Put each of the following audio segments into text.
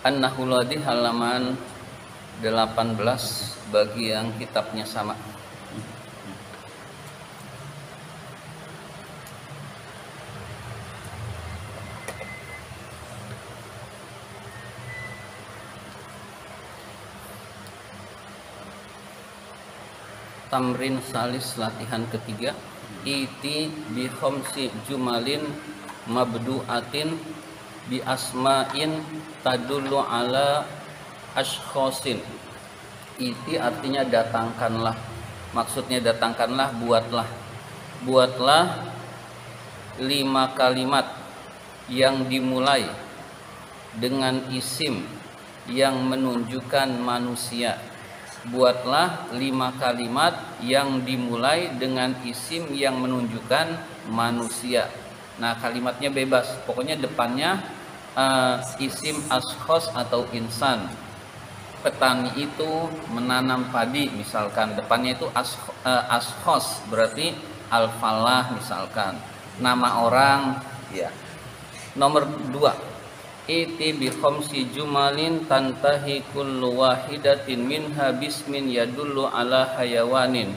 An-Nahuladi halaman 18 bagi yang kitabnya sama. Tamrin salis latihan ketiga. Iti bi khamsi jumalin mabdu'atin bi asma'in tadullu ala ashkhosin. Iti artinya datangkanlah. Maksudnya datangkanlah, buatlah 5 kalimat yang dimulai dengan isim yang menunjukkan manusia. Buatlah 5 kalimat yang dimulai dengan isim yang menunjukkan manusia. Nah, kalimatnya bebas, pokoknya depannya isim ashkhos atau insan. Petani itu menanam padi, misalkan depannya itu ashkhos, berarti al-falah misalkan. Nama orang, ya. Nomor 2. Iti bi khamsi jumalin tantahi kullu wahidatin minha bismin yadullu ala hayawanin.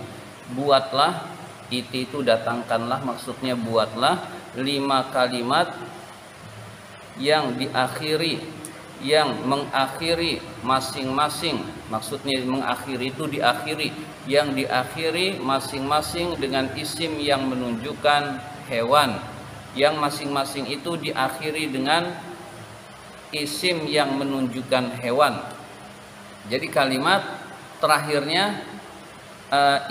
Buatlah, iti itu datangkanlah, maksudnya buatlah 5 kalimat yang mengakhiri masing-masing, maksudnya mengakhiri itu diakhiri, yang diakhiri masing-masing dengan isim yang menunjukkan hewan, yang masing-masing itu diakhiri dengan isim yang menunjukkan hewan. Jadi kalimat terakhirnya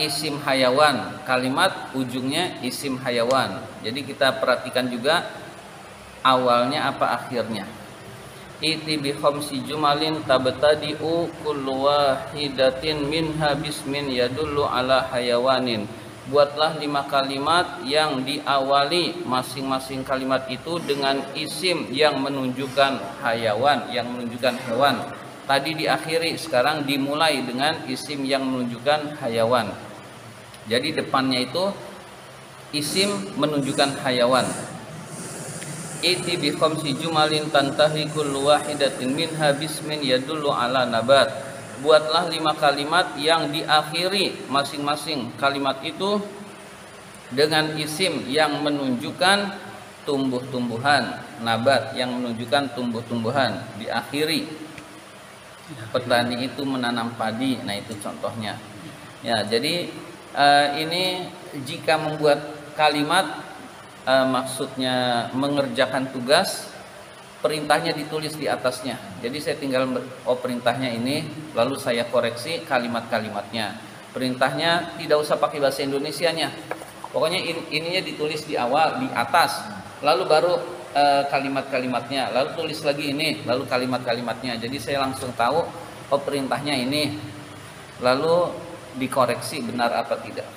isim hayawan, kalimat ujungnya isim hayawan. Jadi kita perhatikan juga awalnya apa akhirnya. Iti bi khamsi jumalin tabtadi'u kullu wahidatin minha bismin yadullu ala hayawanin. Buatlah 5 kalimat yang diawali masing-masing kalimat itu dengan isim yang menunjukkan hayawan, yang menunjukkan hewan. Tadi diakhiri, sekarang dimulai dengan isim yang menunjukkan hayawan. Jadi depannya itu isim menunjukkan hayawan. Iti bi khamsi jumalin tantahi kullu wahidatin minha bismin yadullu ala nabat. Buatlah 5 kalimat yang diakhiri masing-masing kalimat itu dengan isim yang menunjukkan tumbuh-tumbuhan, nabat yang menunjukkan tumbuh-tumbuhan, diakhiri. Petani itu menanam padi, nah itu contohnya. Ya, jadi ini jika membuat kalimat maksudnya mengerjakan tugas, perintahnya ditulis di atasnya. Jadi saya tinggal perintahnya ini, lalu saya koreksi kalimat-kalimatnya. Perintahnya tidak usah pakai bahasa Indonesianya. Pokoknya ininya ditulis di awal, di atas. Lalu baru kalimat-kalimatnya, lalu tulis lagi ini, lalu kalimat-kalimatnya. Jadi saya langsung tahu perintahnya ini. Lalu dikoreksi benar apa tidak.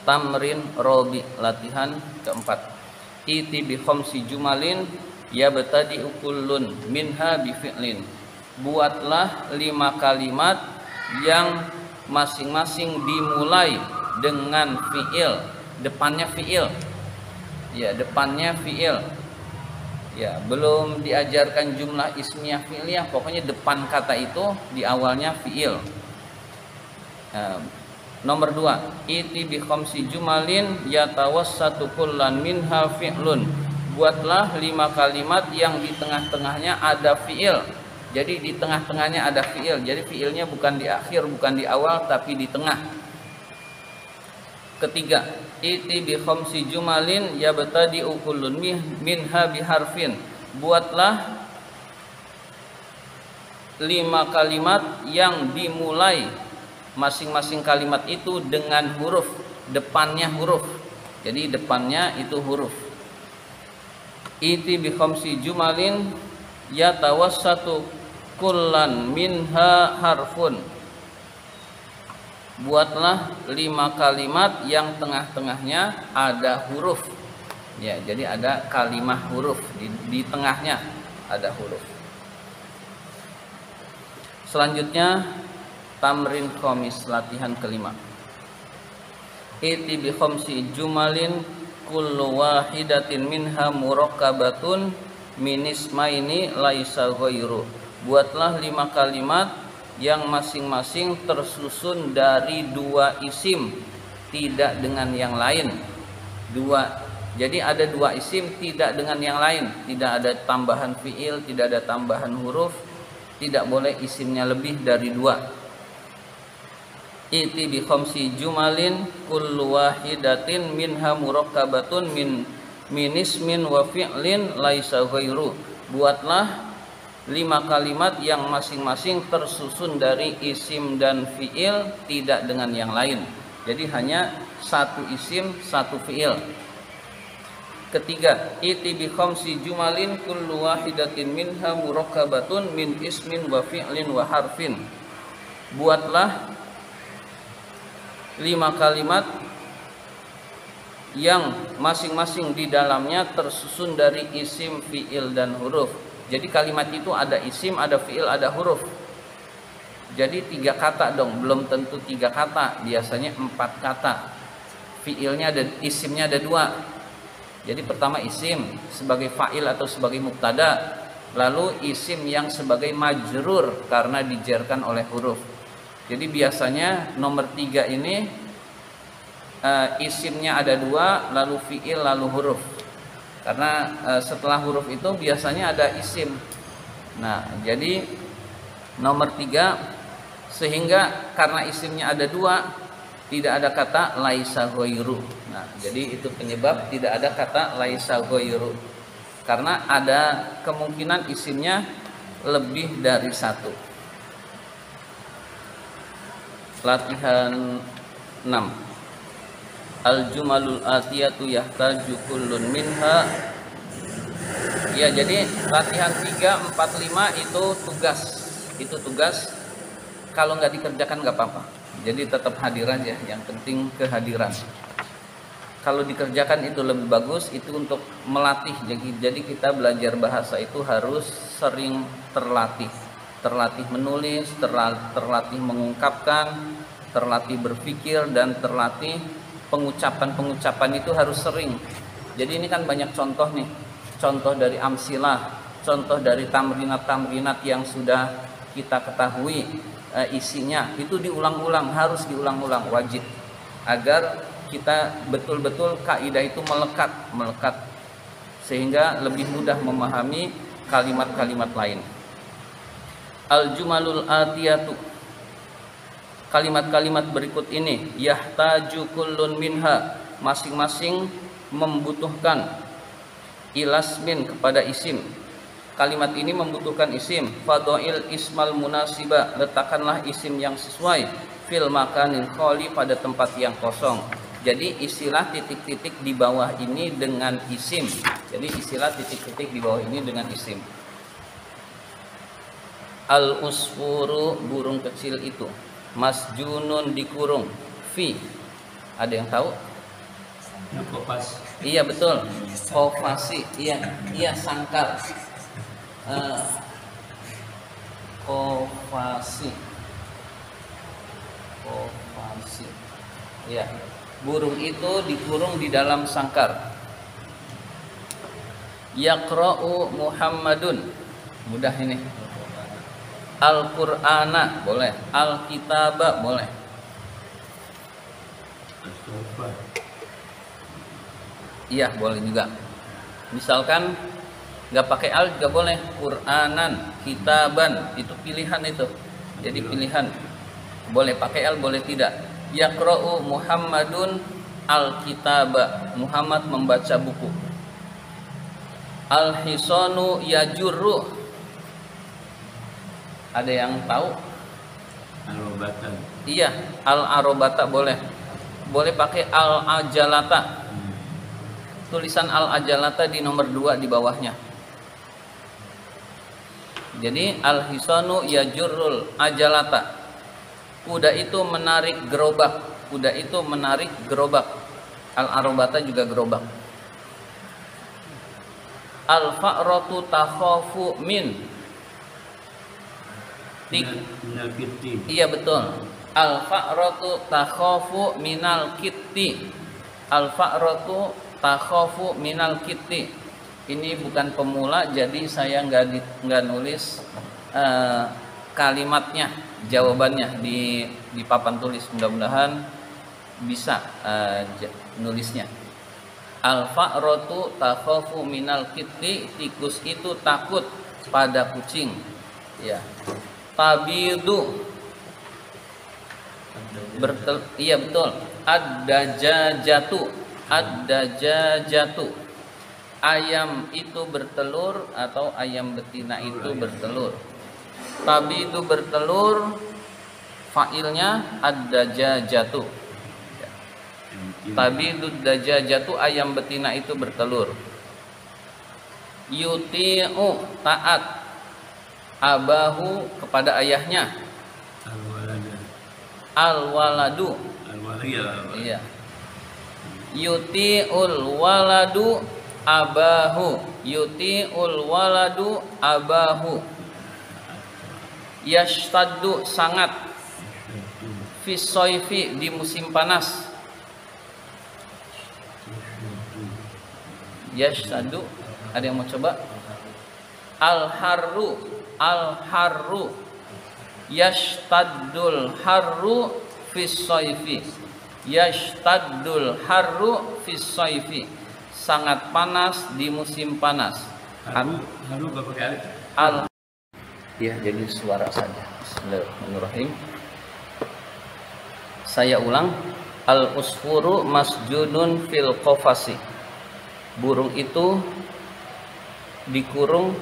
Tamrin robi, latihan keempat. Iti bi khamsi jumalin yabtadi'u kullun minha bi fi'lin. Buatlah 5 kalimat yang masing-masing dimulai dengan fi'il, depannya fi'il. Ya, depannya fi'il. Ya, belum diajarkan jumlah ismiyah fi'liyah, pokoknya depan kata itu di awalnya fi'il. Nomor 2, iti bi khamsi jumalin yatawassatu kullan minha fi'lun. Buatlah 5 kalimat yang di tengah-tengahnya ada fi'il. Jadi di tengah-tengahnya ada fi'il. Jadi fi'ilnya bukan di akhir, bukan di awal, tapi di tengah. Ketiga, iti bi khamsi jumalin yabtadi'u kullun minha biharfin. Buatlah 5 kalimat yang dimulai masing-masing kalimat itu dengan huruf, depannya huruf. Jadi depannya itu huruf. Iti bi khamsi jumalin yatawassatu kullan minha harfun. Buatlah 5 kalimat yang tengah-tengahnya ada huruf. Ya, jadi ada kalimah huruf di tengahnya ada huruf. Selanjutnya tamrin khamis, latihan kelima. Iti bi khamsi jumalin kullu wahidatin minha murakkabatun minismaini laisa ghairu. Buatlah 5 kalimat yang masing-masing tersusun dari 2 isim, tidak dengan yang lain. Jadi ada 2 isim tidak dengan yang lain, tidak ada tambahan fiil, tidak ada tambahan huruf, tidak boleh isimnya lebih dari 2. Iti bi khamsi jumalin kullu wahidatin minha murakkabatun min ismin wa fi'lin laisa ghairu. Buatlah 5 kalimat yang masing-masing tersusun dari isim dan fiil, tidak dengan yang lain. Jadi hanya 1 isim, 1 fiil. Ketiga, iti bi khamsi jumalin kullu wahidatin minha murakkabatun min ismin wa fi'lin wa harfin. Buatlah 5 kalimat yang masing-masing di dalamnya tersusun dari isim, fi'il dan huruf. Jadi kalimat itu ada isim, ada fi'il, ada huruf. Jadi 3 kata dong, belum tentu 3 kata, biasanya 4 kata. Fi'ilnya ada, isimnya ada 2. Jadi pertama isim sebagai fa'il atau sebagai mubtada, lalu isim yang sebagai majrur karena dijarkan oleh huruf. Jadi biasanya nomor 3 ini isimnya ada 2, lalu fi'il, lalu huruf. Karena setelah huruf itu biasanya ada isim. Nah, jadi nomor 3, sehingga karena isimnya ada 2, tidak ada kata laisa ghairu. Nah, jadi itu penyebab tidak ada kata laisa ghairu. Karena ada kemungkinan isimnya lebih dari 1. Latihan 6. Al-jumalul atiyatu yahtaju kullun minha. Ya, jadi latihan 3, 4, 5 itu tugas. Itu tugas. Kalau nggak dikerjakan nggak apa-apa. Jadi tetap hadir aja, yang penting kehadiran. Kalau dikerjakan itu lebih bagus, itu untuk melatih. Jadi kita belajar bahasa itu harus sering terlatih. Terlatih menulis, terlatih mengungkapkan, terlatih berpikir, dan terlatih pengucapan itu harus sering. Jadi ini kan banyak contoh nih. Contoh dari amsilah, contoh dari tamrinat-tamrinat yang sudah kita ketahui isinya, itu diulang-ulang, harus diulang-ulang, wajib, agar kita betul-betul kaidah itu melekat sehingga lebih mudah memahami kalimat-kalimat lain. Al-jumalul atiyatu, kalimat-kalimat berikut ini, yahtaju kullun minha, masing-masing membutuhkan, ilasmin, kepada isim. Kalimat ini membutuhkan isim. Fadha'il ismal munasiba, letakkanlah isim yang sesuai. Fil makanil khali, pada tempat yang kosong. Jadi istilah titik-titik di bawah ini dengan isim. Jadi istilah titik-titik di bawah ini dengan isim. Al-usfuru, burung kecil itu. Masjunun, dikurung. Fi, ada yang tahu? Kopas. Iya betul. Kofasi, iya sangkar. Kofasi, ya, burung itu dikurung di dalam sangkar. Yaqra'u Muhammadun, mudah ini. Al-Qur'ana boleh, Al-Kitaba boleh. Iya boleh juga. Misalkan nggak pakai al juga boleh. Qur'anan, kitaban, itu pilihan itu. Jadi pilihan. Boleh pakai al, boleh tidak. Yaqra'u Muhammadun al-kitaba, Muhammad membaca buku. Al-hisanu yajurru, ada yang tahu? Al-arobata. Iya, al-arobata boleh. Boleh pakai al-ajalata. Tulisan al-ajalata di nomor 2 di bawahnya. Jadi al-hisanu yajurrul ajalata, kuda itu menarik gerobak. Kuda itu menarik gerobak. Al-arobata juga gerobak. Al-fa'ratu takhafu min. Iya betul. Al-fa'ratu takhafu minal kitti. Al-fa'ratu takhafu minal kitti. Ini bukan pemula, jadi saya nggak nulis kalimatnya, jawabannya di papan tulis. Mudah-mudahan bisa nulisnya. Al-fa'ratu takhafu minal kitti, tikus itu takut pada kucing. Ya. Tabidu, iya betul. Ad-dajajatu, ad-dajajatu, ayam itu bertelur atau ayam betina itu bertelur. Tabidu bertelur, fa'ilnya ad-dajajatu. Tabidu dajajatu, ayam betina itu bertelur. Yuti'u, taat, abahu, kepada ayahnya. Al-waladu, iya. Yuti'ul waladu abahu, yuti'ul waladu abahu. Yashtaddu, sangat. Fisoifi, di musim panas. Yashtaddu, ada yang mau coba? Al-harru, al-harru. Yashtaddul harru fisoifi, yashtaddul harru fisoifi, sangat panas di musim panas. Haru berapa kali? Ya, jadi suara saja. Bismillahirrahmanirrahim. Saya ulang. Al-usfuru masjunun fil qafasi. Burung itu dikurung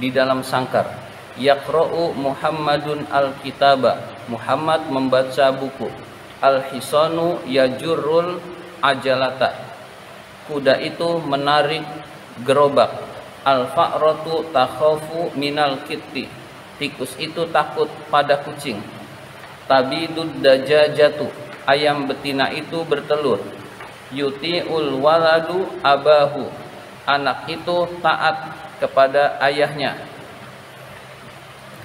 di dalam sangkar. Yaqra'u Muhammadun al-kitaba, Muhammad membaca buku. Al-hisanu yajurrul ajalata, kuda itu menarik gerobak. Al-fa'ratu takhafu minal kitti, tikus itu takut pada kucing. Tabidud dajajatu, ayam betina itu bertelur. Yuti'ul waladu abahu, anak itu taat kepada ayahnya.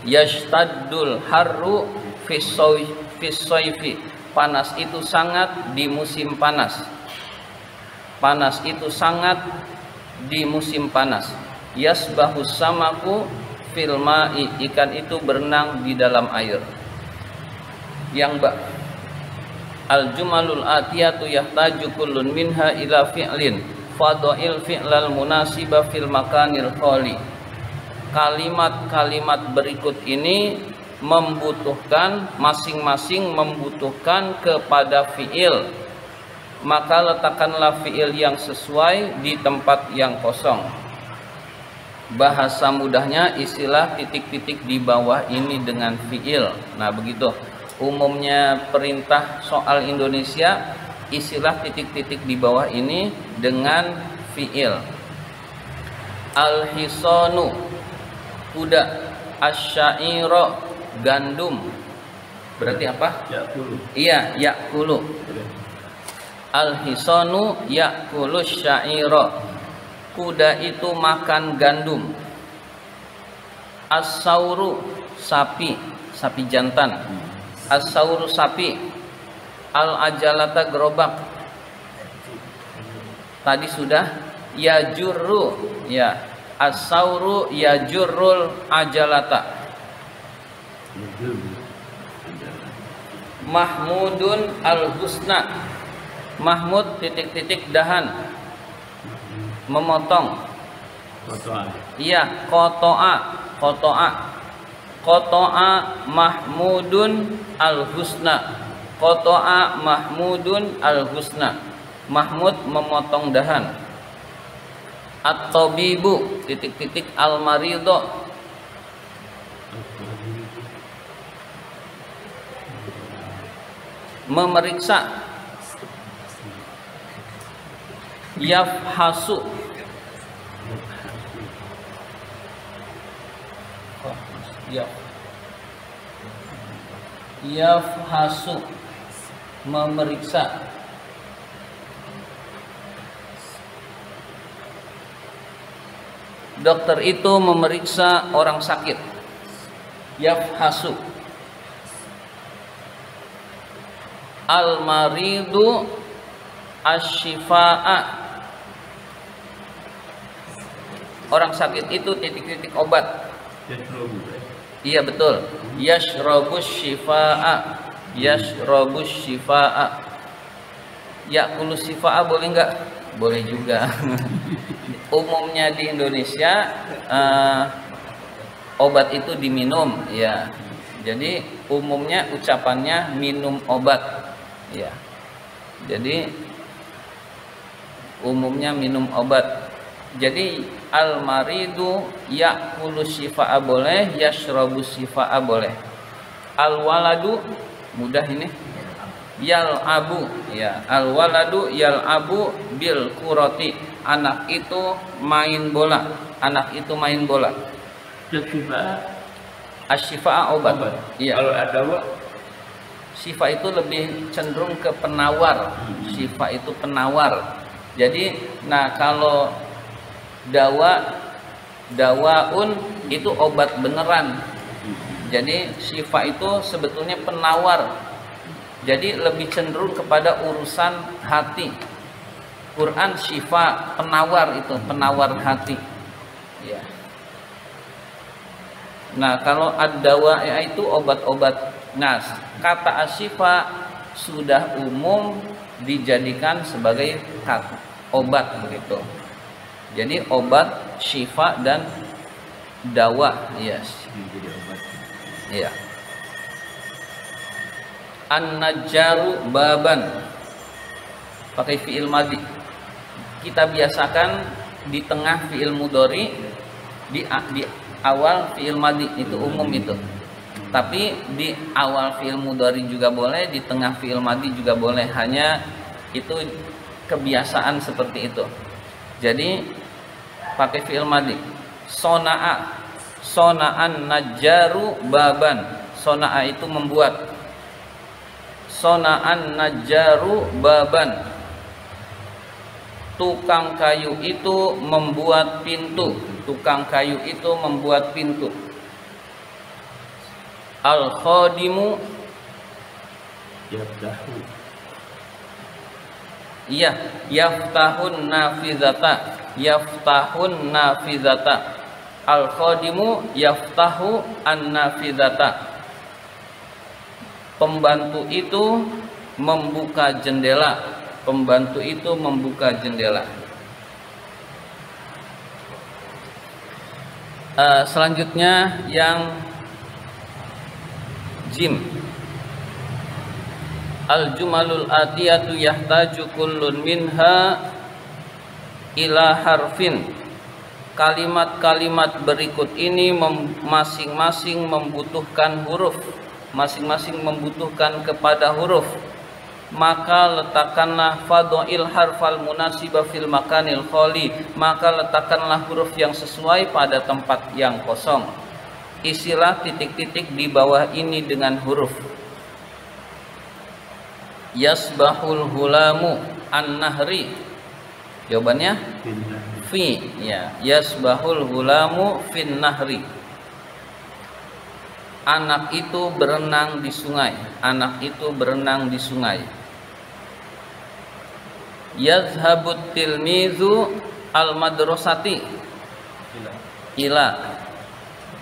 Yashtaddul harru fisoifi, panas itu sangat di musim panas. Panas itu sangat di musim panas. Yasbahus samaku fil ma'i, ikan itu berenang di dalam air. Yang al-jumalul atiyatu yahtaju kullun minha ila fi'lin fadha'il fi'lal munasiba fil makanil khali. Kalimat-kalimat berikut ini membutuhkan, masing-masing membutuhkan kepada fi'il, maka letakkanlah fi'il yang sesuai di tempat yang kosong. Bahasa mudahnya istilah titik-titik di bawah ini dengan fi'il. Nah begitu umumnya perintah soal Indonesia, istilah titik-titik di bawah ini dengan fi'il. Al-hisanu, kuda. Asyairo, gandum. Berarti apa? Yakulu. Iya, yakulu. Al-hisanu yakulu syairo, kuda itu makan gandum. As-sauru, sapi, sapi jantan. As-sauru, sapi. Al-ajalata, gerobak. Tadi sudah. Yajurru, ya. As-sauru yajurrul ajalata. Mahmudun al-husna, Mahmud titik-titik dahan, memotong. Iya, kotoa, kotoa. Kotoa Mahmudun al-husna, kotoa Mahmudun al-husna, Mahmud memotong dahan. At-tabibu titik-titik al-marido, memeriksa. Yafhasu, yafhasu, memeriksa. Dokter itu memeriksa orang sakit. Yafhasu. Al-maridu asyifa'a, Orang sakit itu titik-titik obat. Yashrabu. Iya betul. Yashrabus shifaa. Yashrabus shifaa. Yakulus shifaa boleh nggak? Boleh juga. Umumnya di Indonesia obat itu diminum, ya. Jadi umumnya ucapannya minum obat, ya. Jadi umumnya minum obat. Jadi al-maridu ya'kulu shifaa boleh, yashrabu shifaa boleh. Al-waladu mudah ini. Yal'abu, ya. Al-waladu yal'abu bil kurati. Anak itu main bola. Anak itu main bola. Shifaa. Asy-syifaa obat. Iya. Kalau dawa, Syifa itu lebih cenderung ke penawar. Syifa itu penawar. Jadi, nah kalau dawaun itu obat beneran. Jadi syifa itu sebetulnya penawar. Jadi lebih cenderung kepada urusan hati. Quran syifa penawar itu, penawar hati. Ya. Nah, kalau ad-dawa itu obat-obat. Nah, kata asyifa sudah umum dijadikan sebagai kata obat begitu. Jadi obat, syifa dan dawa, yes. jadi obat. Iya. An-najjaru baban. Pakai fi'il madhi. Kita biasakan di tengah fi'il mudhari, di awal fi'il madhi, itu umum itu. Tapi di awal fi'il mudhari juga boleh, di tengah fi'il madhi juga boleh. Hanya itu kebiasaan seperti itu. Jadi pakai fi'il madhi. Sona'a, sona'an najjaru baban. Sona'a itu membuat. Sona'an najjaru baban. Tukang kayu itu membuat pintu. Tukang kayu itu membuat pintu. Al-khadimu Yaftahu. iya, yaftahun nafizata. Yaftahun nafizata. Al-khadimu yaftahu an-nafizata. Pembantu itu membuka jendela. Pembantu itu membuka jendela. Selanjutnya yang jim. Al-jumalul atiyatu yahtaju kullun minha ila harfin. Kalimat-kalimat berikut ini masing-masing membutuhkan huruf. Masing-masing membutuhkan kepada huruf. Maka letakkanlah fadhil harfal munasiba fil makanil khali. Maka letakkanlah huruf yang sesuai pada tempat yang kosong. Isilah titik-titik di bawah ini dengan huruf. Yasbahul hulamu an-nahri. Jawabannya fi, ya. Yasbahul hulamu fin nahri. Anak itu berenang di sungai. Anak itu berenang di sungai. Yazhabut tilmizu al-madrasati ila.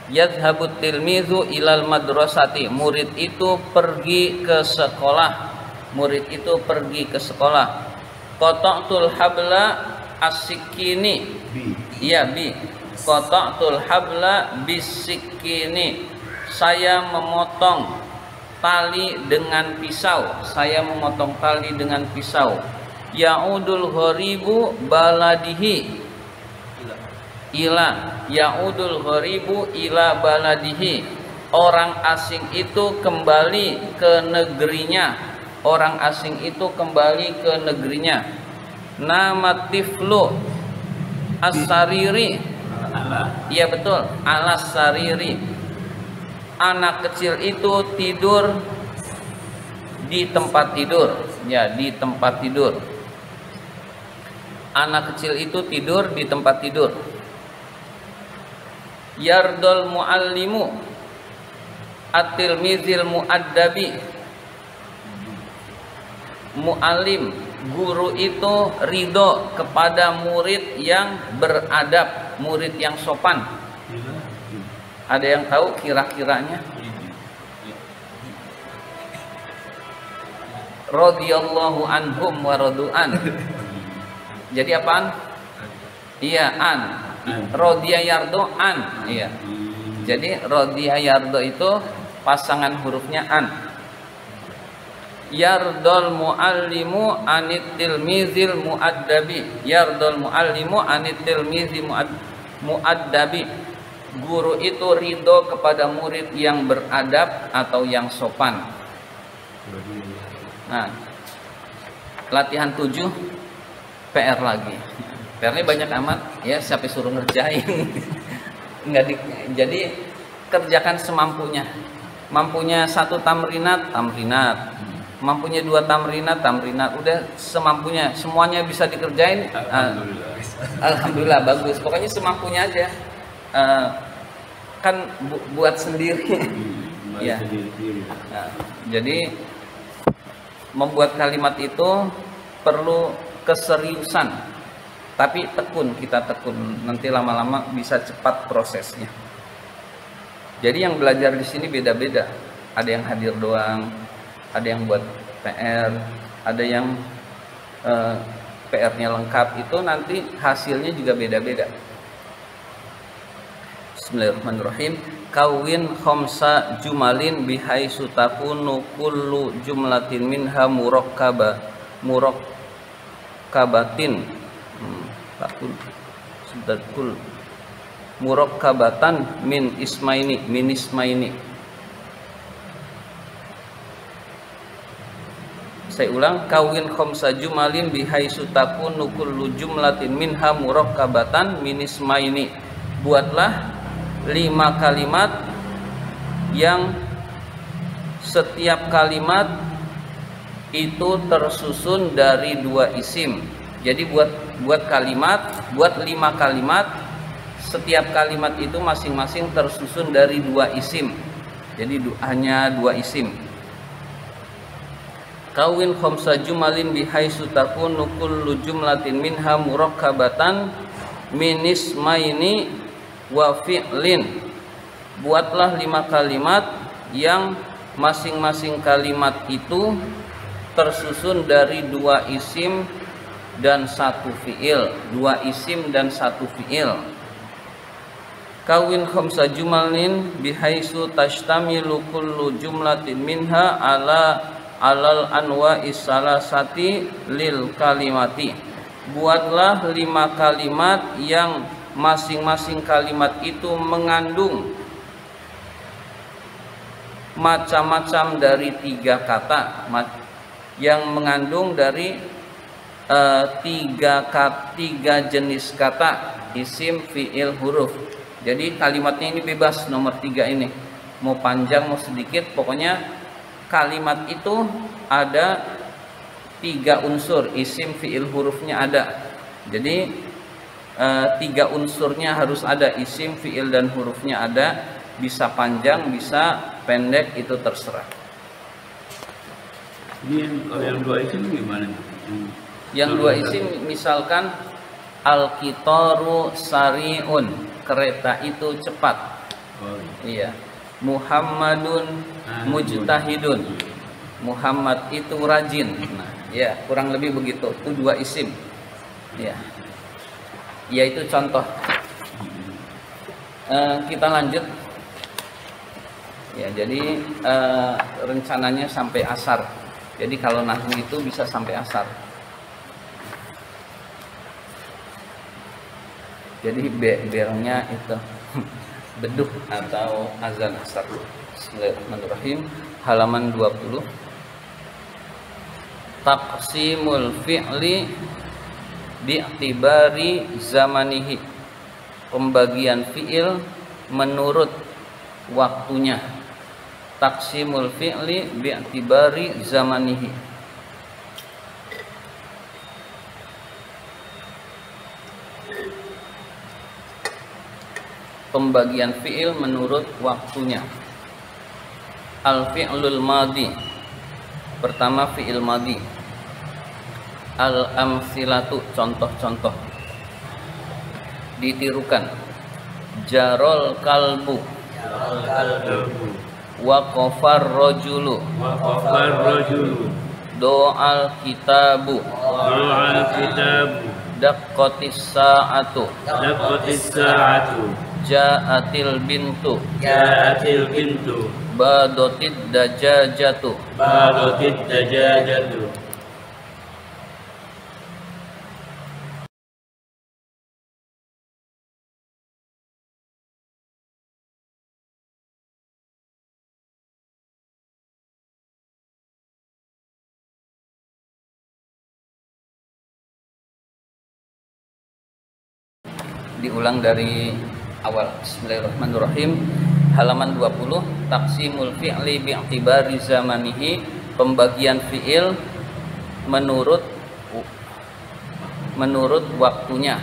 Yazhabut tilmizu ilal madrasati. Murid itu pergi ke sekolah. Murid itu pergi ke sekolah. Qata'tul habla as-sikini. Iya, bi. Qata'tul habla bis-sikini. Saya memotong tali dengan pisau. Saya memotong tali dengan pisau. Ya'udul gharibu baladihi ila. Ya'udul gharibu ila baladihi. Orang asing itu kembali ke negerinya. Orang asing itu kembali ke negerinya. Nama tiflu as-sariri. Iya betul, alas sariri. Anak kecil itu tidur di tempat tidur. Ya, di tempat tidur. Anak kecil itu tidur di tempat tidur. Yardol muallimu at-tilmizil muaddabi. Muallim, guru itu ridho kepada murid yang beradab. murid yang sopan? Ada yang tahu kira-kiranya? Radhiyallahu anhum wa radu'an. Jadi apaan? Iya, an. Radhiya yardo an. Iya. Jadi radhiya yardo itu pasangan hurufnya an. Yardol muallimu anit tilmizil muaddabi. Yardol muallimu anit tilmizil muaddabi. Guru itu ridho kepada murid yang beradab atau yang sopan. Nah, latihan 7 PR lagi. PR-nya banyak amat ya, siapa suruh ngerjain. Jadi kerjakan semampunya. Mampunya 1 tamrinat, mampunya 2 tamrinat, udah semampunya, semuanya bisa dikerjain. Alhamdulillah bagus. Pokoknya semampunya aja. Kan buat sendiri. Ya. Nah, jadi membuat kalimat itu perlu keseriusan, tapi kita tekun, nanti lama-lama bisa cepat prosesnya. Jadi yang belajar di sini beda-beda. Ada yang hadir doang, ada yang buat PR, ada yang PR-nya lengkap. Itu nanti hasilnya juga beda-beda. Bismillahirrahmanirrahim. Kawin khamsa jumalin bihaitsu takunu kullu jumlatin minha murakkabatin. Takun sedakul murakkabatan min ismaini. Saya ulang, kawin khamsa jumalin bihaitsu takunu kullu jumlatin minha murakkabatan min ismaini. Buatlah 5 kalimat yang setiap kalimat itu tersusun dari 2 isim. Jadi buat 5 kalimat, setiap kalimat itu masing-masing tersusun dari 2 isim. Jadi hanya 2 isim. Kawin khamsa jumalin bihaitsu takunu kullu jumlatin minha murakkabatan min ismaini wa fi'lin. Buatlah 5 kalimat yang masing-masing kalimat itu tersusun dari 2 isim dan 1 fi'il. 2 isim dan 1 fi'il. Kawin khamsa jumalin bihaitsu tashtamilu kullu jumlatin minha alal anwa'is salasati lil kalimati. Buatlah 5 kalimat yang masing-masing kalimat itu mengandung macam-macam dari 3 kata, yang mengandung dari 3 jenis kata, isim, fi'il, huruf. Jadi kalimatnya ini bebas, nomor 3 ini mau panjang mau sedikit, pokoknya kalimat itu ada 3 unsur, isim, fi'il, hurufnya ada. Jadi 3 unsurnya harus ada, isim, fi'il, dan hurufnya ada. Bisa panjang, bisa pendek, itu terserah. Ini yang 2 isim gimana? Yang 2 isim misalkan al-qitaru sari'un, kereta itu cepat. Iya. Muhammadun mujtahidun, Muhammad itu rajin. Nah, ya kurang lebih begitu. Itu 2 isim. Ya. Yaitu contoh. Kita lanjut. Ya, jadi rencananya sampai asar. Jadi kalau nahwu itu bisa sampai asar. Jadi belnya itu beduk atau azan asar. Bismillahirrahmanirrahim. Halaman 20. Taqsimul fi'li bi'tibari zamanihi. Pembagian fi'il menurut waktunya. Taqsimul fi'li bi'tibari zamanihi. Pembagian fi'il menurut waktunya. Al-fi'lul madi. Pertama fi'il madi. Al-amsilatu, contoh-contoh. Ditirukan. Jarol kalbu. Jarol kalbu. Waqafar rajulu. Waqafar rajulu. Do'al kitabu. Do'al kitabu. Daqqatis sa'atu. Daqqatis sa'atu. Ja'atil bintu. Ja'atil bintu. Badotid dajajatu. Badotid dajajatu. Diulang dari awal. Bismillahirrahmanirrahim. Halaman 20, taqsimul fi'li bi'tibari zamanihi, pembagian fi'il menurut waktunya.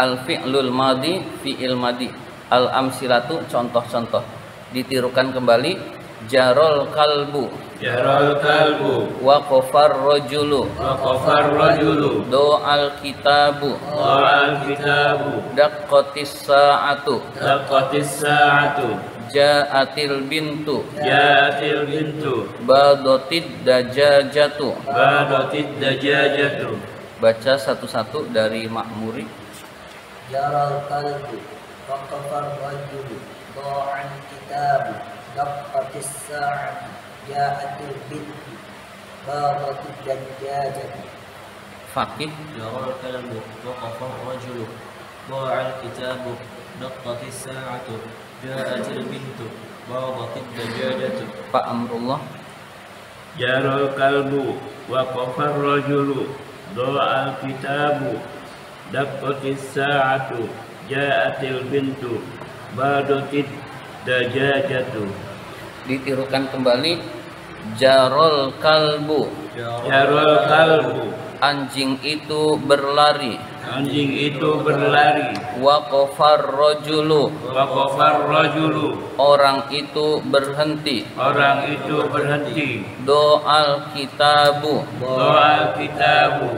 Al fi'lul madi, fi'il madi. Al amsilatu, contoh-contoh. Ditirukan kembali. Jarol kalbu. Jarol kalbu. Waqafar rajulu. Waqafar rajulu. Do'al kitabu. Do'al kitabu. Daqqatis sa'atu. Daqqatis sa'atu. Ja'atil bintu. Ja'atil bintu. Badotid dajajatu. Badotid dajajatu. Baca satu-satu dari Ma'muri. Jaral kalbu. Waqafar rajulu. Do'al kitabu. Daqqatis sa'atu. Ja'atil bintu. Badotid dajajatu. Fakih. Jaral kalbu. Waqafar rajulu. Do'al kitabu. Daqqatis sa'atu. Ja'atil bintu. Badotid dajajatu. Pak Amrullah. Jarol kalbu. Waqafar rajulu. Do'al kitabu. Daqqatis sa'atu. Ja'atil bintu. Badotid dajajatu. Ditirukan kembali. Jarol kalbu. Jarol kalbu. Anjing itu berlari. Anjing itu berlari. Waqafar rajulu. Waqafar rajulu. Orang itu berhenti. Orang itu berhenti. Do'al kitabu. Do'al kitabu.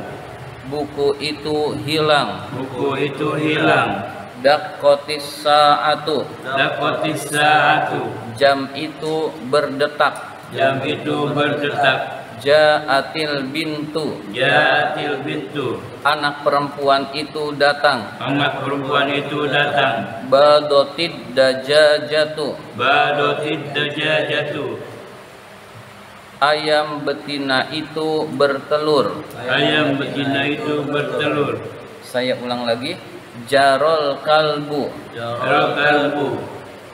Buku itu hilang. Buku itu hilang. Daqqatis sa'atu. Daqqatis sa'atu. Jam itu berdetak. Jam itu berdetak. Ja'atil bintu. Ja'atil bintu. Anak perempuan itu datang. Anak perempuan itu datang. Badotid dajajatu. Badotid dajajatu. Ayam betina itu bertelur. Ayam betina itu bertelur. Saya ulang lagi. Jarol kalbu. Jarol kalbu.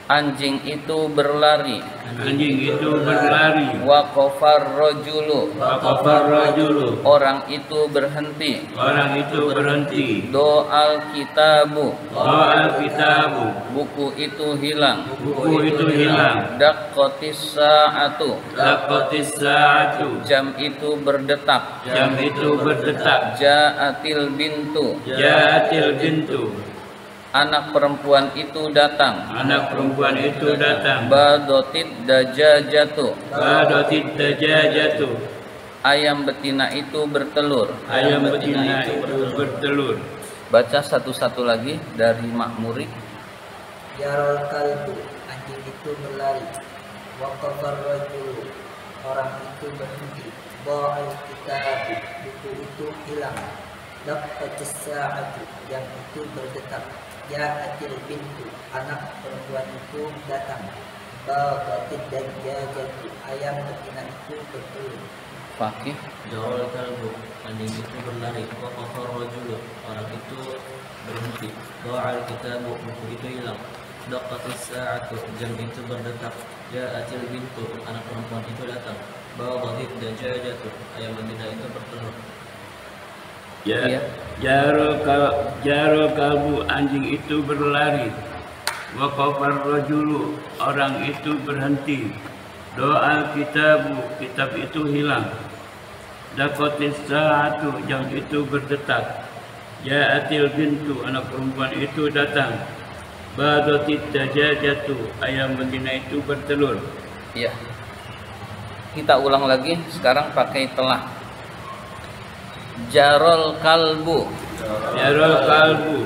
Anjing itu berlari. Anjing itu berlari. Waqafar rajulu. Waqafar rajulu. Orang itu berhenti. Orang itu berhenti. Do'al kitabu. Do'al kitabu. Buku itu hilang. Buku itu hilang. Daqqatis sa'atu. Daqqatis sa'atu. Jam itu berdetak. Jam itu berdetak. Ja'atil bintu. Ja'atil bintu. Anak perempuan itu datang. Anak perempuan itu datang. Badotid dajajatu. Badotid dajajatu. Ayam betina itu bertelur. Ayam betina itu bertelur. Baca satu-satu lagi dari Ma'muri. Jarol kalbu. Anjing itu berlari. Waqafar rajulu. Orang itu berhenti. Do'al kitabu. Buku itu hilang. Daqqatis sa'atu. Jam itu berdetak. Ja'atil bintu. Anak perempuan itu datang. Badotid dajajatu. Ayam betina itu bertelur. Fakih. Jarol kalbu. Anjing itu berlari. Waqafar rajulu. Orang itu berhenti. Do'al kitabu. Buku itu hilang. Daqqatis sa'atu. Jam itu berdetak. Ja'atil bintu. Anak perempuan itu datang. Badotid dajajatu. Ayam betina itu bertelur. Iya. Jarol kalbu. Anjing itu berlari. Waqafar rajulu. Orang itu berhenti. Do'al kitabu. Kitab itu hilang. Daqqatis sa'atu. Jam itu berdetak. Ja'atil bintu. Anak perempuan itu datang. Badotid dajajatu. Ayam betina itu bertelur. Iya. Kita ulang lagi. Sekarang pakai telah. Jarol kalbu, Jarol kalbu,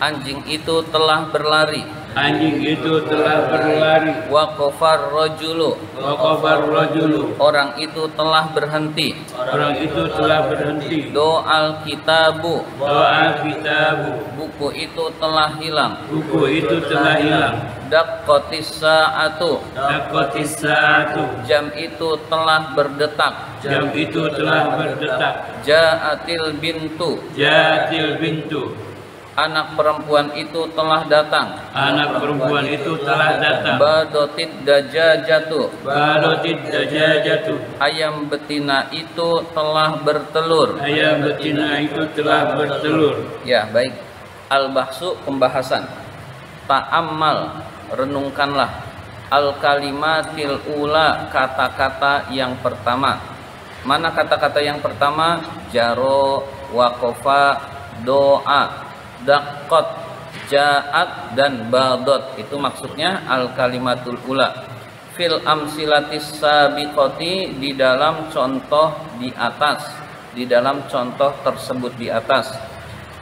anjing itu telah berlari. anjing itu telah berlari. Waqafar rajulu, Waqafar rajulu, orang itu telah berhenti. orang itu telah berhenti. Doal kitabu, Doa kitabu, buku itu telah hilang. buku itu telah hilang. Daqqatis sa'atu, Dakotis satu, jam itu telah berdetak. jam itu telah berdetak. Ja'atil bintu, Jatil bintu, anak perempuan itu telah datang. anak perempuan itu telah datang. Badotid dajajatu, Balotid dajajatu, ayam betina itu telah bertelur. ayam betina itu telah bertelur. Ya, baik. Al-bahsu, pembahasan. Ta'ammal, renungkanlah. Al-kalimatil ula, kata-kata yang pertama. Mana kata-kata yang pertama? Jaro, waqafa, doa, daqqat, ja'at, dan badot. Itu maksudnya al-kalimatul ula. Fil amsilatis sabiqati, di dalam contoh di atas. Di dalam contoh tersebut di atas.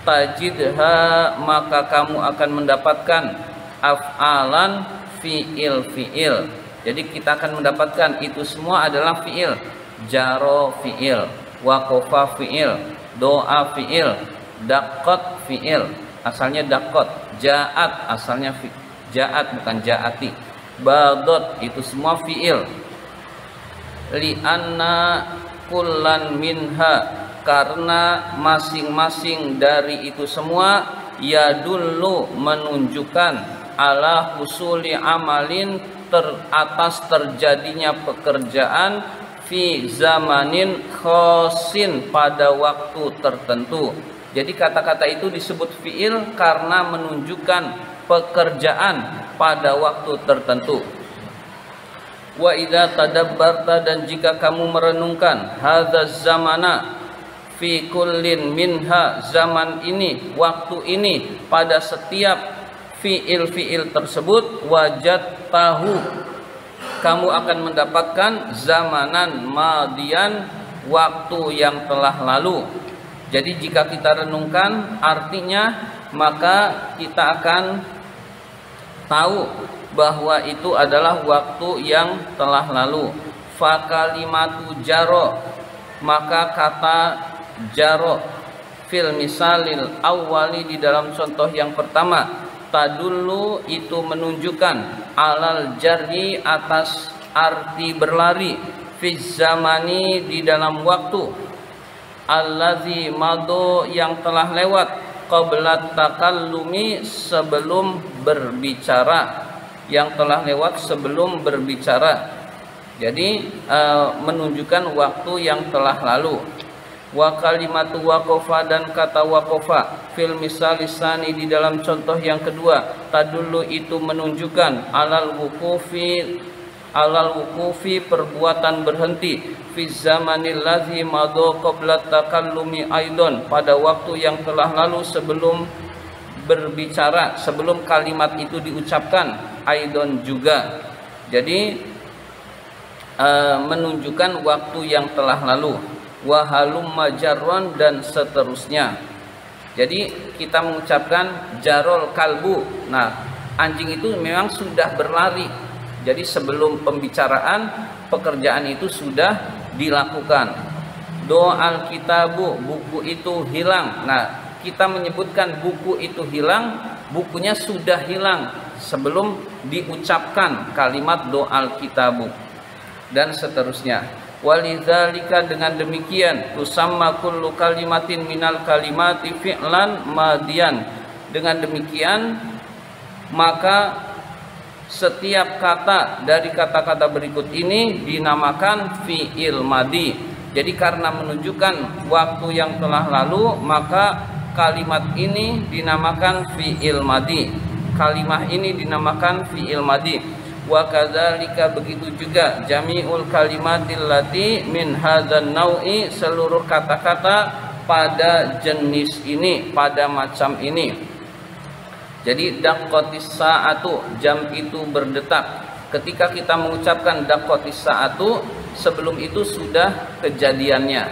Tajidha, maka kamu akan mendapatkan af'alan fi'il. Jadi kita akan mendapatkan itu semua adalah fi'il. Jaro fi'il, waqafa fi'il, doa fi'il, daqqat fi'il, asalnya daqqat. Ja'at, asalnya ja'at bukan ja'ati. Badot, itu semua fi'il. Li'anna kullan minha, karena masing-masing dari itu semua yadullu, menunjukkan ala husuli amalin, atas terjadinya pekerjaan fi zamanin khosin, pada waktu tertentu. Jadi kata-kata itu disebut fi'il karena menunjukkan pekerjaan pada waktu tertentu. Wa idza tadabbarta, dan jika kamu merenungkan hadzal zamana fi kullin minha, zaman ini, waktu ini, pada setiap fi'il tersebut, wajad tahu, kamu akan mendapatkan zamanan madian, waktu yang telah lalu. Jadi jika kita renungkan artinya, maka kita akan tahu bahwa itu adalah waktu yang telah lalu. Fa kalimatu jaro, maka kata jaro fil misalil awwali, di dalam contoh yang pertama, tadullu, itu menunjukkan alal jarri, atas arti berlari, fi zamani, di dalam waktu, allazi mado, yang telah lewat, qabla takallumi, sebelum berbicara, yang telah lewat sebelum berbicara. Jadi menunjukkan waktu yang telah lalu. Wa kalimatu waqafa, dan kata waqafa fil misalisani, di dalam contoh yang kedua, tadullu, itu menunjukkan alal wuqufi, perbuatan berhenti, fi zamanil ladzi mado qabla takallumi aidon, pada waktu yang telah lalu sebelum berbicara, sebelum kalimat itu diucapkan, aidon juga. Jadi menunjukkan waktu yang telah lalu. Wahalum majarron, dan seterusnya. Jadi kita mengucapkan jarol kalbu. Nah, anjing itu memang sudah berlari. Jadi sebelum pembicaraan, pekerjaan itu sudah dilakukan. Doal kitabu, buku itu hilang. Nah, kita menyebutkan buku itu hilang, bukunya sudah hilang sebelum diucapkan kalimat doal kitabu, dan seterusnya. Walidzalika, dengan demikian, tusamma kullu kalimatin minal kalimati fi'lan madian. Dengan demikian, maka setiap kata dari kata-kata berikut ini dinamakan fi'il madi. Jadi karena menunjukkan waktu yang telah lalu, maka kalimat ini dinamakan fi'il madi. Kalimah ini dinamakan fi'il madi. Wa kadzalika, begitu juga jami'ul kalimatil lati min hadzal nau'i, seluruh kata-kata pada jenis ini, pada macam ini. Jadi daqqatis sa'atu, jam itu berdetak. Ketika kita mengucapkan daqqatis sa'atu, sebelum itu sudah kejadiannya.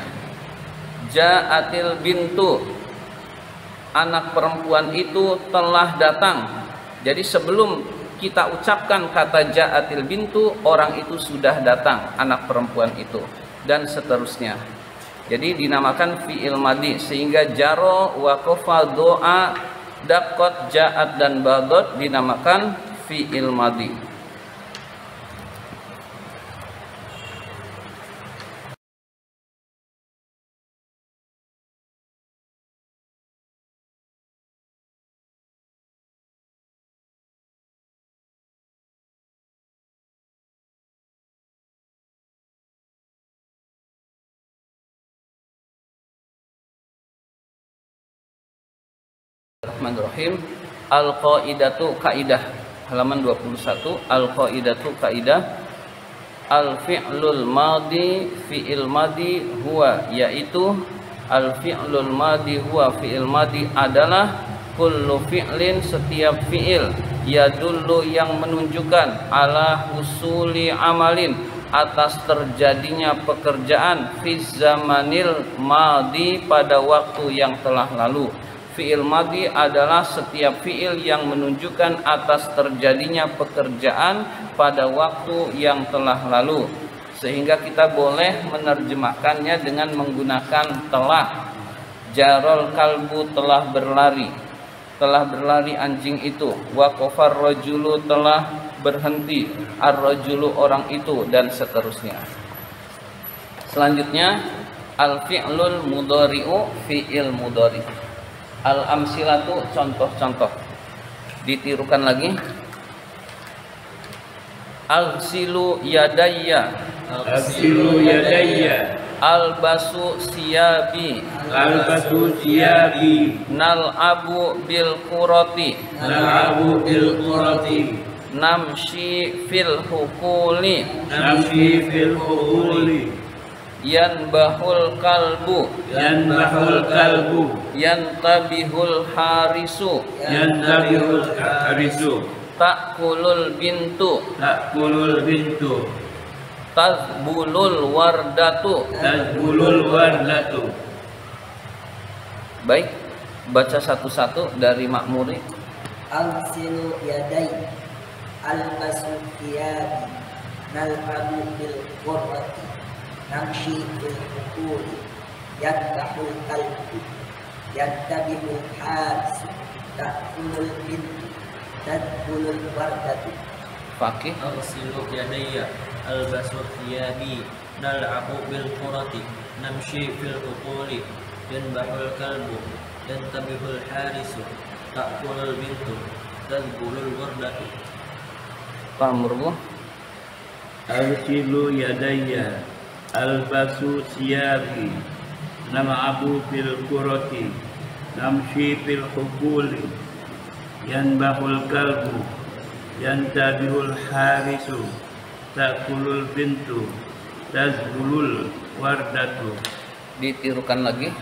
Ja'atil bintu, anak perempuan itu telah datang. Jadi sebelum kita ucapkan kata ja'atil bintu, orang itu sudah datang, anak perempuan itu, dan seterusnya. Jadi dinamakan fi'il madi, sehingga jaro, waqafa, doa, dakot, ja'at dan badot dinamakan fi'il madi. Bismillahirrahmanirrahim. Al-qaidatu, kaidah, halaman 21. Al-qaidatu, kaidah. Al-fi'lul madi, fi'il madi huwa, yaitu al-fi'lul madi huwa, fi'il madi adalah kullu fi'lin, setiap fi'il, yadullu yang menunjukkan, ala husuli amalin, atas terjadinya pekerjaan, fi zamanil madi, pada waktu yang telah lalu. Fi'il madi adalah setiap fi'il yang menunjukkan atas terjadinya pekerjaan pada waktu yang telah lalu. Sehingga kita boleh menerjemahkannya dengan menggunakan telah. Jarol kalbu, telah berlari. Telah berlari anjing itu. Waqafar rajulu, telah berhenti. Ar-rajulu, orang itu, dan seterusnya. Selanjutnya, al-fi'lul mudhari'u, fi'il mudhari'. Al-amsilatu, contoh-contoh. Ditirukan lagi. Al-silu yadayya, Aghsilu yadayya, albasu siyabi, albasu thiyabi, nal'abu bil qurati, nal'abu bil qurati, namshi fil hukuli, namshi fil hukuli, yanbahul kalbu, yanbahul kalbu, yantabihul harisu, yantabihul harisu, ta'kulul bintu, ta'kulul bintu, tazbulul wardatu. tazbulul wardatu. Baik, baca satu-satu dari Makmuri. Al-silu yadai, al-basu thiyabi, nal'abu bil qurrati, namshi bil hukuli, yadbahul kalbu, yantabihul haris, ta'kulul bintu, tadbulul wardatu. Fakih. Aghsilu yadayya, albasu thiyabi, nal'abu bil qurati, namshi fil uquli, yanbahul kalbu, yantabihul harisu, ta'kulul bintu, tadbulul wardatu. Pak Murbu. Aghsilu yadayya, albasu thiyabi, nal'abu bil qurati, namshi fil hukuli, yanbahul kalbu, yantabihul harisu, ta'kulul bintu, tazbulul wardatu. Ditirukan lagi.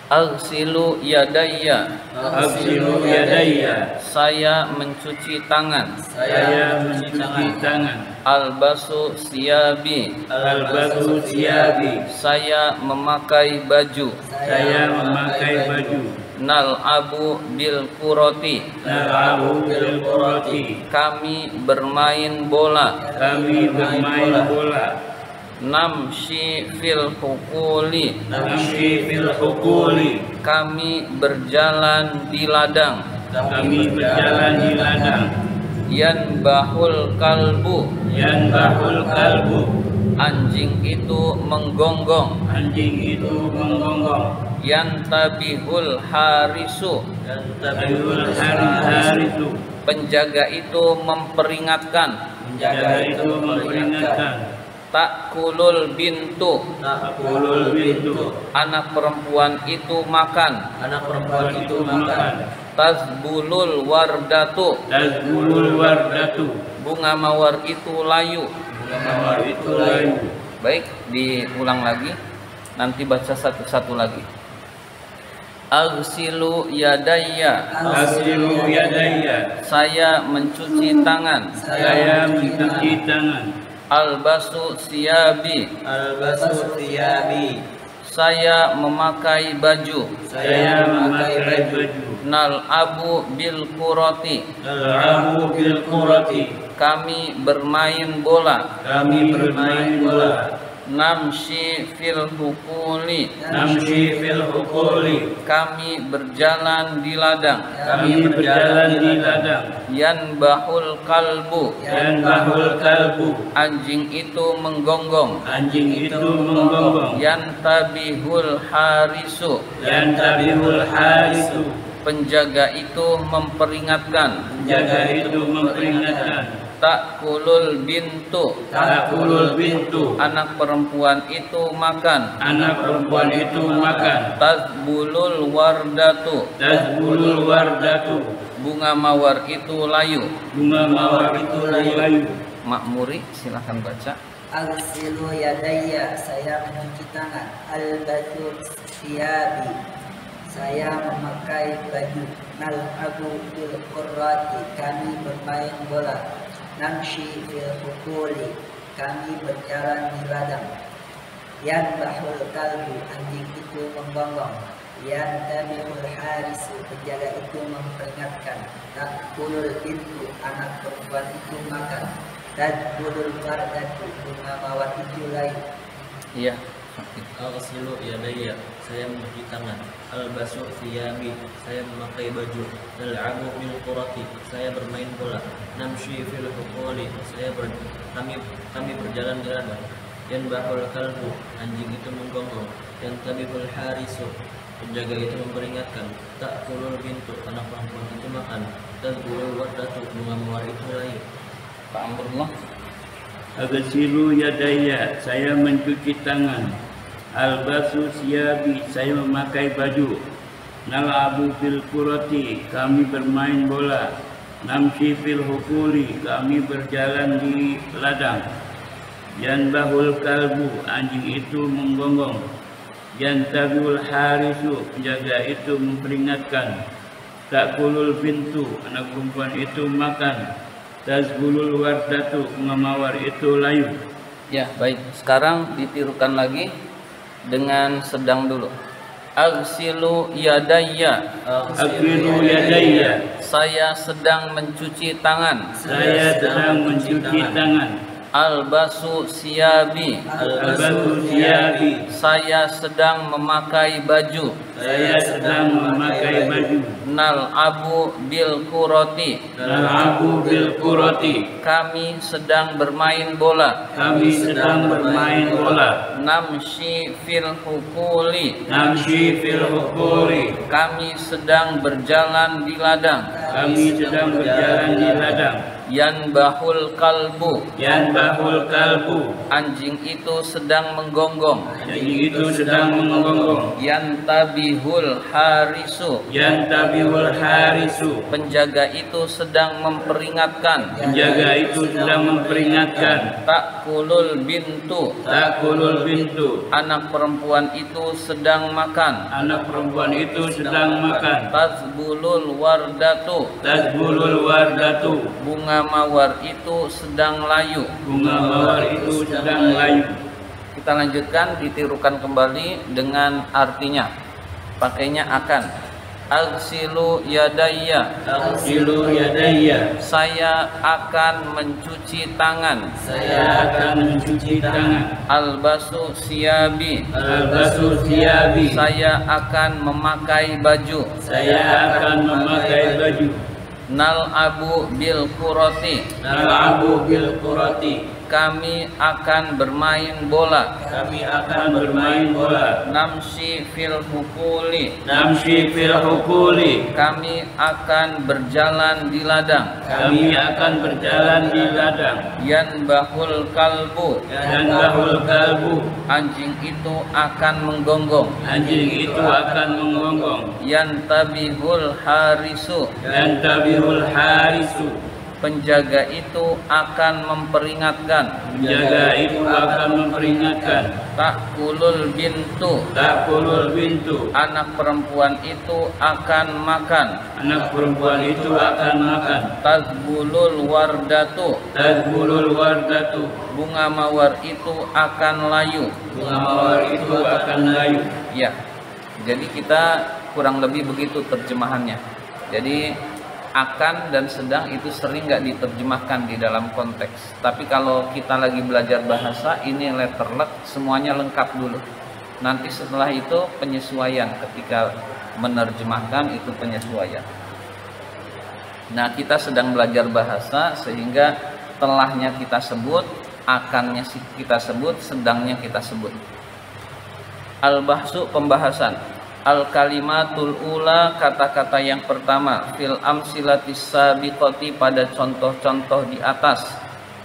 Aghsilu yadayya, Aghsilu yadayya, saya mencuci tangan. saya mencuci tangan. Albasu siyabi, Albasu thiyabi, saya memakai baju. saya memakai baju. Nal'abu bil qurati, Nal'abu bil qurati, kami bermain bola. kami bermain bola. Namshi fil hukuli, Namshi fil hukuli, kami berjalan di ladang. kami berjalan di ladang. Yanbahul kalbu, Yanbahul kalbu, anjing itu menggonggong. anjing itu menggonggong. Yantabihul harisu, Yantabihul harisu, penjaga itu memperingatkan. penjaga itu memperingatkan. Ta'kulul bintu, Ta'kulul bintu, anak perempuan itu makan. Anak perempuan itu makan. Tazbulul wardatu, tazbulul wardatu, bunga mawar itu layu. mawar itu layu. Baik, diulang lagi. Nanti baca satu-satu lagi. Aghsilu yadayya, Aghsilu yadayya, saya mencuci tangan. saya mencuci tangan. Albasu siyabi, Albasu thiyabi, saya memakai baju. Saya memakai baju. Nal'abu bil qurati, Nal'abu bil qurati, kami bermain bola. kami bermain bola. Namshi fil hukuli, Namshi fil hukuli, kami berjalan di ladang. kami berjalan di ladang. Yanbahul kalbu, Yanbahul kalbu, anjing itu menggonggong. anjing itu menggonggong. Yantabihul harisu, Yantabihul harisu, penjaga itu memperingatkan. penjaga itu memperingatkan. Takulul bintu, Takulul bintu, anak perempuan itu makan. anak perempuan itu makan. Tazbulul wardatu, Tazbulul wardatu, bunga mawar itu layu. bunga mawar itu layu. Makmuri, silahkan baca. Aghsilu yadayya, saya mencuci tangan. Albasu thiyabi, saya memakai baju. Nal'abu bil qurrati, kami bermain bola. Namshi fil hukuli, kami berjalan di ladang. Yanbahul kalbu, anjing itu menggonggong. Yantabihul harisu, penjaga itu memperingatkan. Takulul bintu, anak perempuan itu makan. Tadbulul wardatu, bunga mawar itu layu. Iya. Aghsilu yadayya, saya mencuci tangan. Albasu thiyabi, saya memakai baju. Nal'abu bil qurati, saya bermain bola. Namshi fil hukuli, kami berjalan di ladang. Yanbahul kalbu, anjing itu menggonggong. Yantabihul harisu, penjaga itu memperingatkan. Takulul bintu, anak perempuan itu makan. Tadbulul wardatu, bunga mawar itu layu. Pak Amrullah. Aghsilu yadayya, saya mencuci tangan. Albasu siyabi, saya memakai baju. Nal'abu fil qurati, kami bermain bola. Namshi fil hukuli, kami berjalan di ladang. Yanbahul kalbu, anjing itu menggonggong. Yantabihul harisu, penjaga itu memperingatkan. Takulul bintu, anak perempuan itu makan. Tazbulul wardatu, bunga mawar itu layu. Ya, baik. Sekarang ditirukan lagi dengan sedang dulu. Aghsilu yadayya, Aghsilu yadayya, saya sedang mencuci tangan. saya sedang mencuci tangan. Albasu siyabi, Albasu siyabi, saya sedang memakai baju. saya sedang memakai baju. Nal'abu bil qurati, Nal'abu bil qurati, kami sedang bermain bola. kami sedang bermain bola. Namshi fil hukuli, Namshi fil hukuli, kami sedang berjalan di ladang. kami sedang berjalan di ladang. Yanbahul kalbu, Yanbahul kalbu, anjing itu sedang menggonggong. anjing itu sedang menggonggong. Yantabihul harisu, Yantabihul harisu, penjaga itu sedang memperingatkan. penjaga itu sedang memperingatkan. Takulul bintu, Takulul bintu, anak perempuan itu sedang makan. anak perempuan itu sedang makan. Tazbulul wardatu, Tazbulul wardatu, bunga mawar itu sedang layu. bunga mawar itu sedang layu. Kita lanjutkan, ditirukan kembali dengan artinya. Pakainya akan. Aghsilu yadayya, Aghsilu yadayya, saya akan mencuci tangan. saya akan mencuci tangan. Albasu siyabi, Albasu siyabi, saya akan memakai baju. saya akan memakai baju. Nal'abu bil qurati, Nal'abu bil qurati, kami akan bermain bola. kami akan bermain bola. Namshi fil hukuli, Namshi fil hukuli, kami akan berjalan di ladang. kami akan berjalan di ladang. Yanbahul kalbu, Yanbahul kalbu, anjing itu akan menggonggong. anjing itu akan menggonggong. Yantabihul harisu, Yantabihul harisu, penjaga itu akan memperingatkan. Penjaga itu akan memperingatkan. Takulul bintu, Takulul bintu, anak perempuan itu akan makan. anak perempuan itu akan makan. Tazbulul wardatu, Tadbulul wardatu, bunga mawar itu akan layu. bunga mawar itu akan layu. Ya, jadi kita kurang lebih begitu terjemahannya. Jadi akan dan sedang itu sering nggak diterjemahkan di dalam konteks. Tapi kalau kita lagi belajar bahasa, ini letterlet semuanya lengkap dulu. Nanti setelah itu penyesuaian, ketika menerjemahkan itu penyesuaian. Nah, kita sedang belajar bahasa sehingga telahnya kita sebut, akannya kita sebut, sedangnya kita sebut. Al-bahsu, pembahasan. Al-kalimatul ula, kata-kata yang pertama, fil amsilatis sabiqati, pada contoh-contoh di atas,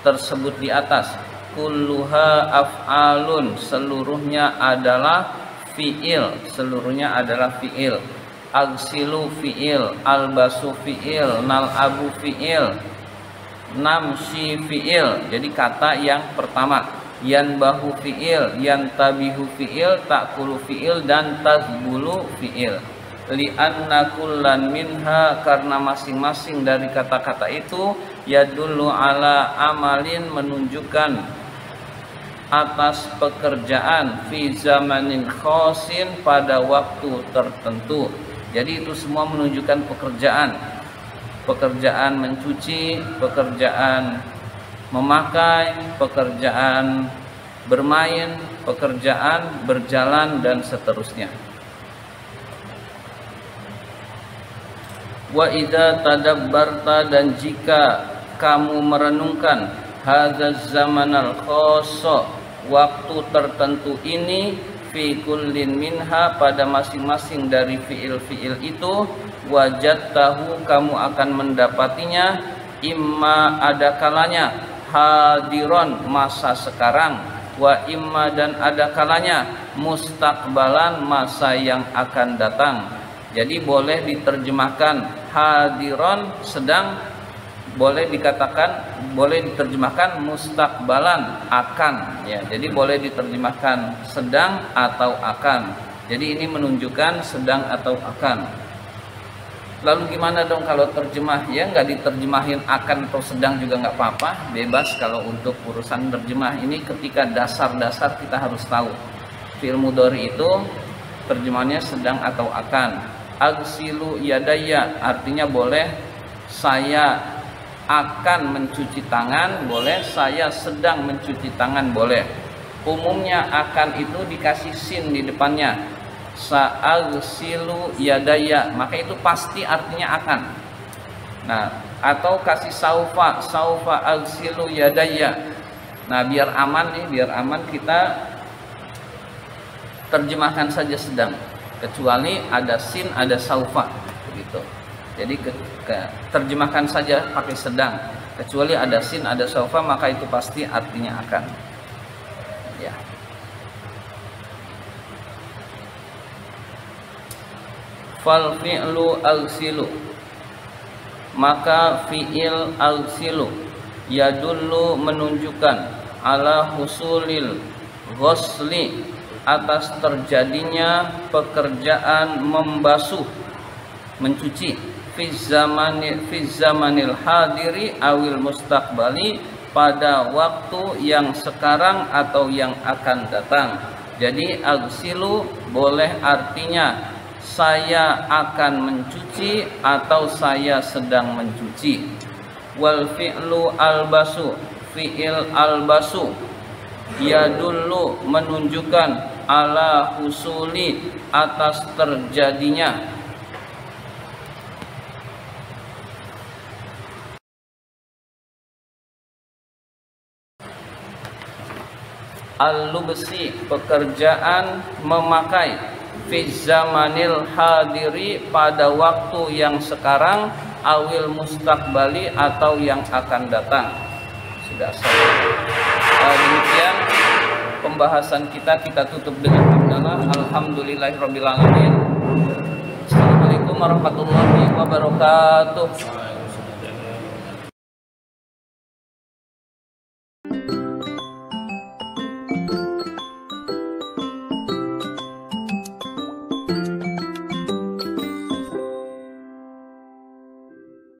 tersebut di atas. Kulluha af'alun, seluruhnya adalah fi'il, seluruhnya adalah fi'il. Agsilu fi'il, albasu fi'il, nal'abu fi'il, namshi fi'il. Jadi kata yang pertama. Yanbahu fi'il, yantabihu fi'il, ta'kulu fi'il, dan tazbulu fi'il. Li'anna kullan minha, karena masing-masing dari kata-kata itu yadullu ala amalin, menunjukkan atas pekerjaan, fi zamanin khosin, pada waktu tertentu. Jadi itu semua menunjukkan pekerjaan. Pekerjaan mencuci, pekerjaan memakai, pekerjaan bermain, pekerjaan berjalan, dan seterusnya. Wa idza tadabbarta, dan jika kamu merenungkan, hadzal zamanal khassa, waktu tertentu ini, fi kullin minha, pada masing-masing dari fiil-fiil itu, wajadtahu, kamu akan mendapatinya, imma, ada kalanya, hadiron, masa sekarang, wa imma, dan ada kalanya, mustaqbalan, masa yang akan datang. Jadi boleh diterjemahkan hadiron, sedang, boleh diterjemahkan mustaqbalan, akan, ya. Jadi boleh diterjemahkan sedang atau akan. Jadi ini menunjukkan sedang atau akan. Lalu gimana dong kalau terjemah? Ya nggak diterjemahin akan atau sedang juga nggak apa-apa, bebas. Kalau untuk urusan terjemah ini, ketika dasar-dasar kita harus tahu. Fi'il mudhari itu terjemahannya sedang atau akan. Agsilu yadaya, artinya boleh saya akan mencuci tangan, boleh saya sedang mencuci tangan, boleh. Umumnya akan itu dikasih sin di depannya. Sa'agsilu yadaya, maka itu pasti artinya akan. Nah, atau kasih saufa agsilu yadaya. Nah, biar aman nih, biar aman, kita terjemahkan saja sedang, kecuali ada sin, ada saufa, begitu. Jadi terjemahkan saja pakai sedang, kecuali ada sin, ada saufa, maka itu pasti artinya akan. Ya. Fal fi'lu agsilu, maka fi'il agsilu yadullu, menunjukkan, ala husulil ghusli, atas terjadinya pekerjaan membasuh, mencuci, fi zamanil hadiri awil mustaqbali, pada waktu yang sekarang atau yang akan datang. Jadi agsilu boleh artinya saya akan mencuci atau saya sedang mencuci. Wal fi'lu albasu, fi'il albasu yadullu, menunjukkan, ala husuli, atas terjadinya, al-lubsi, pekerjaan memakai, fi zamanil hadiri, pada waktu yang sekarang, awil mustaqbali, atau yang akan datang. Sudah selesai. Demikian pembahasan kita tutup dengan hamdalah. Alhamdulillahirabbil alamin. Assalamualaikum warahmatullahi wabarakatuh.